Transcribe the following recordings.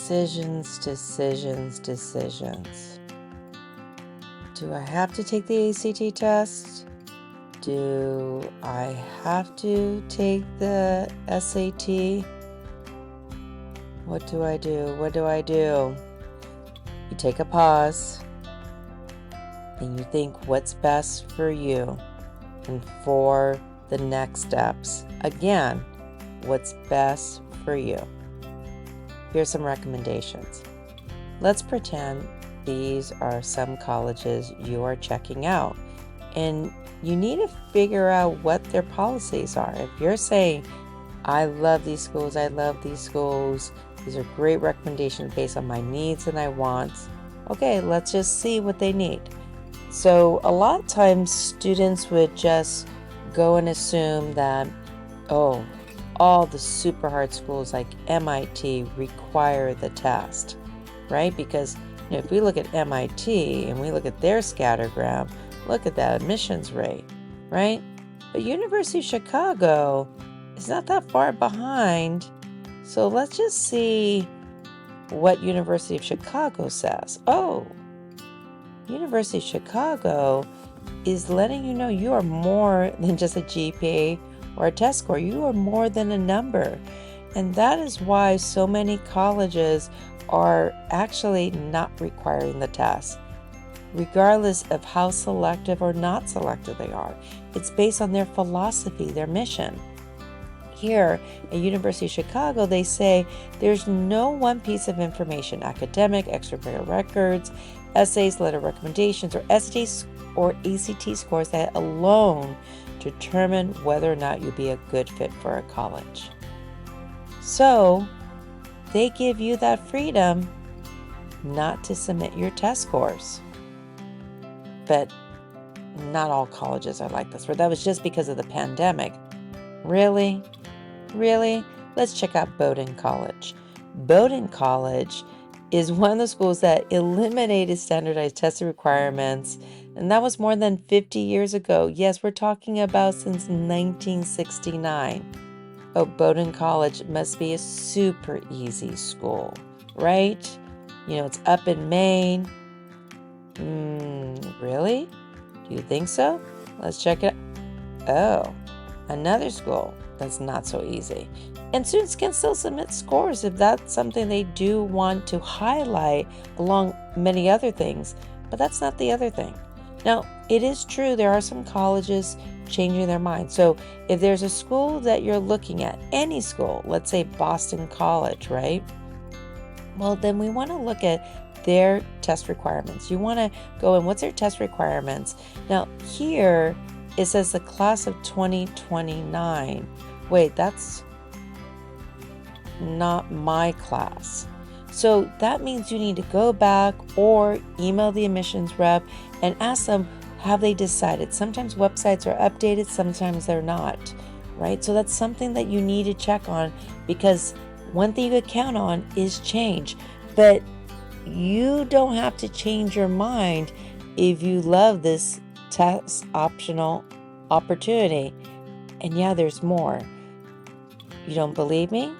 decisions, decisions, decisions. Do I have to take the ACT test? Do I have to take the SAT? What do I do? What do I do? You take a pause and you think what's best for you and for the next steps. Again, what's best for you. Here's some recommendations. Let's pretend these are some colleges you are checking out, and you need to figure out what their policies are. If you're saying, I love these schools, these are great recommendations based on my needs and my wants, okay, let's just see what they need. So a lot of times students would just go and assume that, oh, all the super hard schools like MIT require the test, right? Because if we look at MIT and we look at their scattergram, look at that admissions rate, right? But University of Chicago is not that far behind. So let's just see what University of Chicago says. Oh, University of Chicago is letting you know you are more than just a GPA or a test score. You are more than a number. And that is why so many colleges are actually not requiring the test, regardless of how selective or not selective they are. It's based on their philosophy, their mission. Here at University of Chicago, they say there's no one piece of information, academic, extracurricular records, essays, letter recommendations, or SAT or ACT scores that alone determine whether or not you'll be a good fit for a college. So they give you that freedom not to submit your test scores. But not all colleges are like this. That was just because of the pandemic. Really? Let's check out Bowdoin College. Bowdoin College is one of the schools that eliminated standardized testing requirements, and that was more than 50 years ago. Yes, we're talking about since 1969. Oh, Bowdoin College must be a super easy school, right? It's up in Maine. Really? Do you think so? Let's check it out. Oh, another school that's not so easy. And students can still submit scores if that's something they do want to highlight along many other things, but that's not the other thing. Now, it is true there are some colleges changing their mind. So if there's a school that you're looking at, any school, let's say Boston College, right? Well, then we want to look at their test requirements. You want to go in, what's their test requirements? Now, here it says the class of 2029. Wait, that's not my class. So that means you need to go back or email the admissions rep and ask them, have they decided? Sometimes websites are updated, sometimes they're not, right? So that's something that you need to check on, because one thing you could count on is change. But you don't have to change your mind if you love this test optional opportunity. And yeah, there's more. You don't believe me?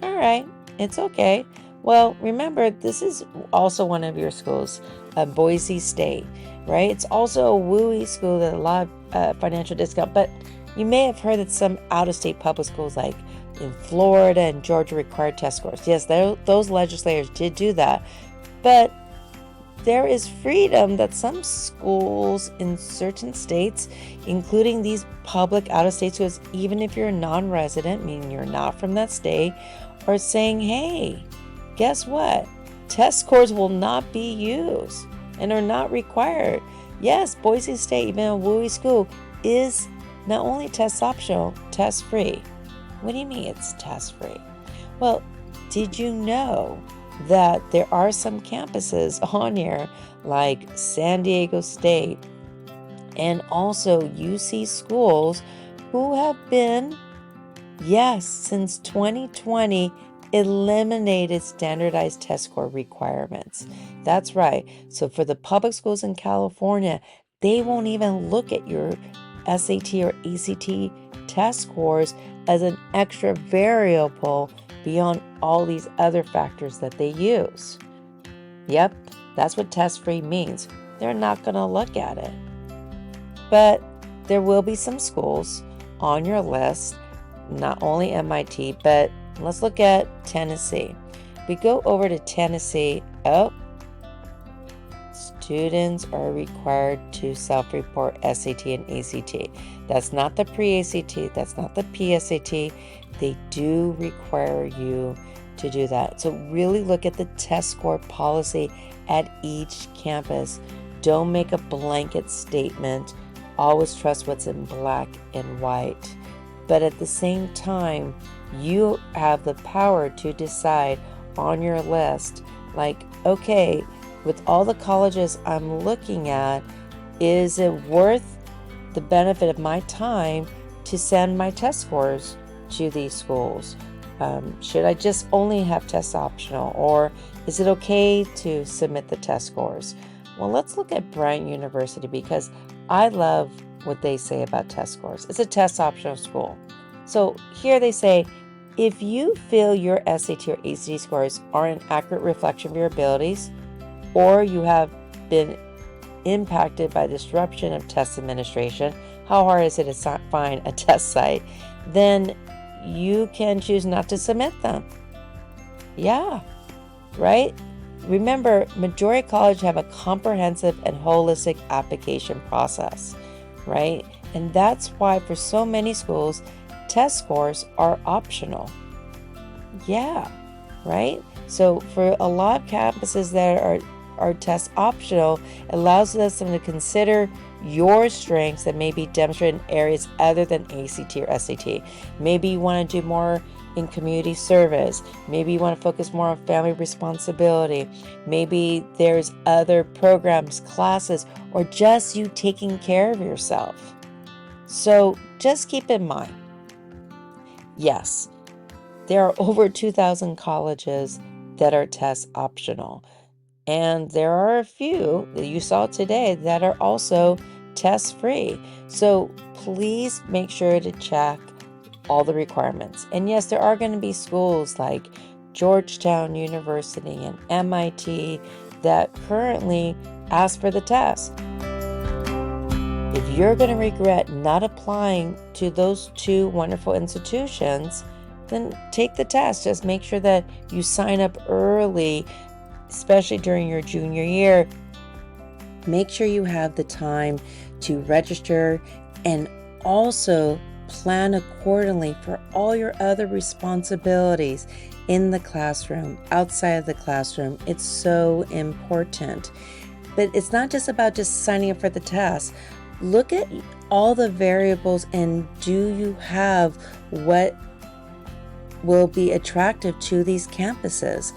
All right, it's okay. Well, remember, this is also one of your schools, Boise State, right? It's also a WUI school that a lot of financial discount, but you may have heard that some out-of-state public schools like in Florida and Georgia required test scores. Yes, those legislators did do that, but there is freedom that some schools in certain states, including these public out-of-state schools, even if you're a non-resident, meaning you're not from that state, are saying, hey, guess what? Test scores will not be used and are not required. Yes, Boise State, even a WUI school, is not only test optional, test free. What do you mean it's test free? Well, did you know that there are some campuses on here like San Diego State and also UC schools who have been, yes, since 2020, eliminated standardized test score requirements. That's right. So for the public schools in California, they won't even look at your SAT or ACT test scores as an extra variable beyond all these other factors that they use. Yep, that's what test-free means. They're not going to look at it. But there will be some schools on your list, not only MIT, but let's look at Tennessee. We go over to Tennessee. Oh, students are required to self-report SAT and ACT. That's not the pre-ACT. That's not the PSAT. They do require you to do that. So really look at the test score policy at each campus. Don't make a blanket statement. Always trust what's in black and white. But at the same time, you have the power to decide on your list, like, okay, with all the colleges I'm looking at, is it worth the benefit of my time to send my test scores to these schools? Should I just only have test optional, or is it okay to submit the test scores? Well, let's look at Bryant University because I love what they say about test scores. It's a test optional school. So here they say, if you feel your SAT or ACT scores are an accurate reflection of your abilities, or you have been impacted by disruption of test administration, how hard is it to find a test site? Then you can choose not to submit them. Yeah, right? Remember, majority colleges have a comprehensive and holistic application process, right? And that's why for so many schools, test scores are optional. Yeah, right? So for a lot of campuses that are test optional, it allows them to consider your strengths that may be demonstrated in areas other than ACT or SAT. Maybe you want to do more in community service. Maybe you want to focus more on family responsibility. Maybe there's other programs, classes, or just you taking care of yourself. So just keep in mind, yes, there are over 2,000 colleges that are test optional. And there are a few that you saw today that are also test-free. So please make sure to check all the requirements. And yes, there are going to be schools like Georgetown University and MIT that currently ask for the test. If you're going to regret not applying to those two wonderful institutions, then take the test. Just make sure that you sign up early, especially during your junior year. Make sure you have the time to register and also plan accordingly for all your other responsibilities in the classroom, outside of the classroom. It's so important. But it's not just about just signing up for the test. Look at all the variables and do you have what will be attractive to these campuses?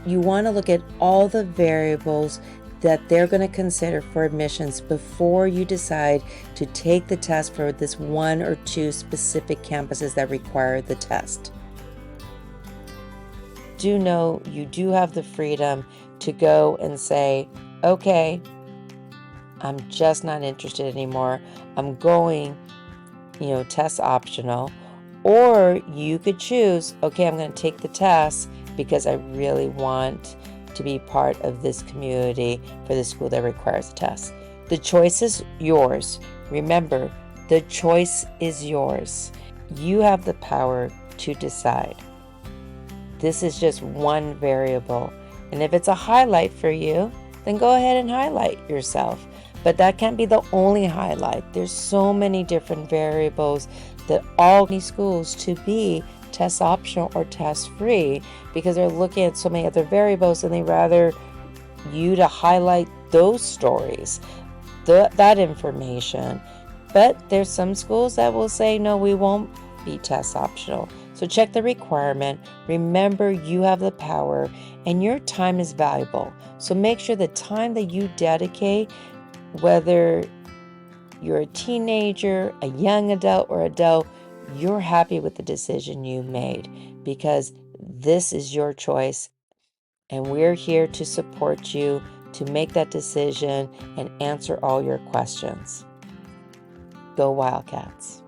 You want to look at all the variables that they're going to consider for admissions before you decide to take the test for this one or two specific campuses that require the test. Do know you do have the freedom to go and say, okay, I'm just not interested anymore. I'm going, test optional. Or you could choose, okay, I'm going to take the test because I really want to be part of this community for the school that requires a test. The choice is yours. Remember, the choice is yours. You have the power to decide. This is just one variable. And if it's a highlight for you, then go ahead and highlight yourself. But that can't be the only highlight. There's so many different variables that all need schools to be test optional or test free because they're looking at so many other variables and they rather you to highlight those stories, that information. But there's some schools that will say, no, we won't be test optional. So check the requirement. Remember, you have the power and your time is valuable. So make sure the time that you dedicate, whether you're a teenager, a young adult, or adult, you're happy with the decision you made because this is your choice and we're here to support you to make that decision and answer all your questions. Go Wildcats.